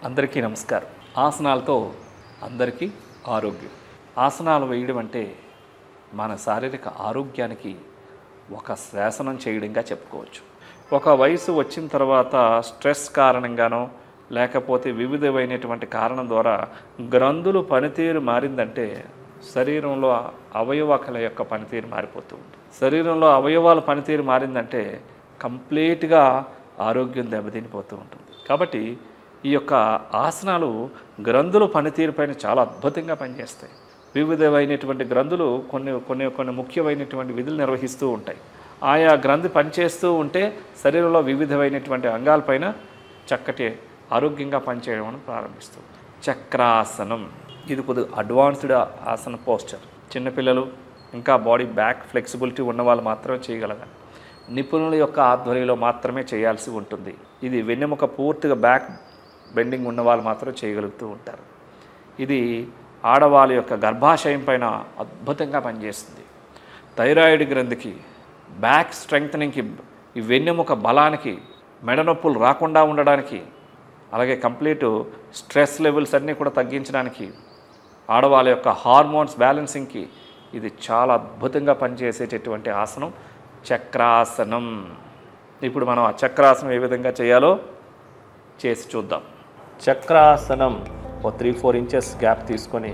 అందరికీ నమస్కారం. ఆసనాలతో అందరికీ ఆరోగ్యం. ఆసనాలు వేయడం అంటే మన శారీరక ఆరోగ్యానికి ఒక శాసనం చేయడంగా చెప్పుకోవచ్చు. ఒక వయసు వచ్చిన తర్వాత స్ట్రెస్ కారణంగానో లేకపోతే వివిధమైనటువంటి కారణం ద్వారా గ్రంథులు పనితీరు మారిందంటే శరీరంలో అవయవాల యొక్క పనితీరు మారిపోతూ ఉంటుంది. శరీరంలో అవయవాల పనితీరు మారిందంటే కంప్లీట్గా ఆరోగ్యం దెబ్బతినిపోతూ ఉంటుంది. కాబట్టి ఈ యొక్క ఆసనాలు గ్రంథుల పనితీరుపైన చాలా అద్భుతంగా పనిచేస్తాయి. వివిధమైనటువంటి గ్రంథులు కొన్ని ముఖ్యమైనటువంటి విధులు నిర్వహిస్తూ ఉంటాయి. ఆయా గ్రంథి పనిచేస్తూ ఉంటే శరీరంలో వివిధమైనటువంటి అంగాలపైన చక్కటి ఆరోగ్యంగా పనిచేయడం ప్రారంభిస్తుంది. చక్రాసనం ఇది కొద్దిగా అడ్వాన్స్డ్ ఆసన పోస్చర్. చిన్నపిల్లలు ఇంకా బాడీ బ్యాక్ ఫ్లెక్సిబిలిటీ ఉన్న వాళ్ళు మాత్రమే చేయగలగాలి. నిపుణుల యొక్క ఆధ్వర్యంలో మాత్రమే చేయాల్సి ఉంటుంది. ఇది వెన్నెముక పూర్తిగా బ్యాక్ బెండింగ్ ఉన్న వాళ్ళు మాత్రం చేయగలుగుతూ ఉంటారు. ఇది ఆడవాళ్ళ యొక్క గర్భాశయం పైన అద్భుతంగా పనిచేస్తుంది. థైరాయిడ్ గ్రంథికి, బ్యాక్ స్ట్రెంగ్తనింగ్కి, ఈ వెన్నెముక బలానికి, మెడ నొప్పులు రాకుండా ఉండడానికి, అలాగే కంప్లీట్ స్ట్రెస్ లెవెల్స్ అన్నీ కూడా తగ్గించడానికి, ఆడవాళ్ళ యొక్క హార్మోన్స్ బ్యాలెన్సింగ్కి ఇది చాలా అద్భుతంగా పనిచేసేటటువంటి ఆసనం చక్రాసనం. ఇప్పుడు మనం ఆ చక్రాసనం ఏ విధంగా చేయాలో చేసి చూద్దాం. చక్రాసనం 3-4 ఇంచెస్ గ్యాప్ తీసుకొని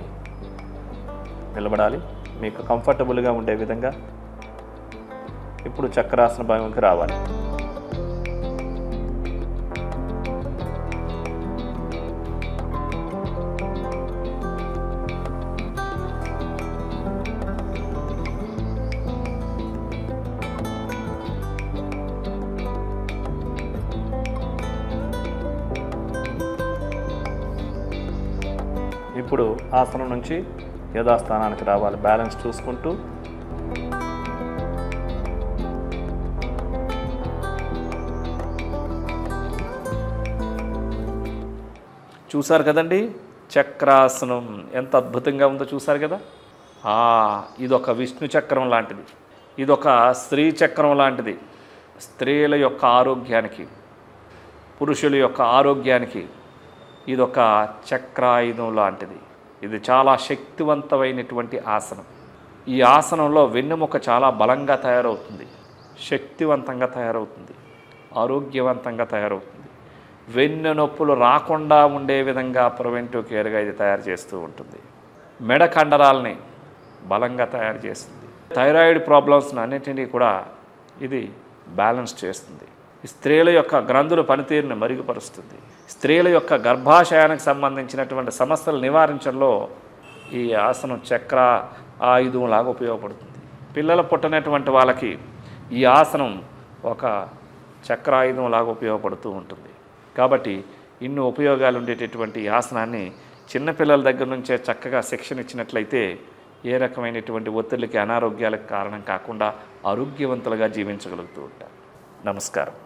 నిలబడాలి. మీకు కంఫర్టబుల్గా ఉండే విధంగా ఇప్పుడు చక్రాసన భాగంకి రావాలి. ఇప్పుడు ఆసనం నుంచి యథాస్థానానికి రావాలి. బ్యాలెన్స్ చూసుకుంటూ చూసారు కదండి, చక్రాసనం ఎంత అద్భుతంగా ఉందో చూసారు కదా. ఇదొక విష్ణు చక్రం లాంటిది, ఇదొక స్త్రీ చక్రం లాంటిది. స్త్రీల యొక్క ఆరోగ్యానికి, పురుషుల యొక్క ఆరోగ్యానికి ఇదొక చక్రాయుధం లాంటిది. ఇది చాలా శక్తివంతమైనటువంటి ఆసనం. ఈ ఆసనంలో వెన్నెముక చాలా బలంగా తయారవుతుంది, శక్తివంతంగా తయారవుతుంది, ఆరోగ్యవంతంగా తయారవుతుంది. వెన్నె నొప్పులు రాకుండా ఉండే విధంగా ప్రివెంటివ్ కేర్గా ఇది తయారు చేస్తూ ఉంటుంది. మెడ కండరాలని బలంగా తయారు చేస్తుంది. థైరాయిడ్ ప్రాబ్లమ్స్ని అన్నింటినీ కూడా ఇది బ్యాలెన్స్ చేస్తుంది. స్త్రీల యొక్క గ్రంథుల పనితీరుని మెరుగుపరుస్తుంది. స్త్రీల యొక్క గర్భాశయానికి సంబంధించినటువంటి సమస్యలు నివారించడంలో ఈ ఆసనం చక్ర ఆయుధంలాగా ఉపయోగపడుతుంది. పిల్లలు పుట్టినటువంటి వాళ్ళకి ఈ ఆసనం ఒక చక్రాయుధంలాగా ఉపయోగపడుతూ ఉంటుంది. కాబట్టి ఇన్ని ఉపయోగాలు ఉండేటటువంటి ఈ ఆసనాన్ని చిన్నపిల్లల దగ్గర నుంచే చక్కగా శిక్షణ ఇచ్చినట్లయితే ఏ రకమైనటువంటి ఒత్తిడికి, అనారోగ్యాలకు కారణం కాకుండా ఆరోగ్యవంతులుగా జీవించగలుగుతూ ఉంటారు. నమస్కారం.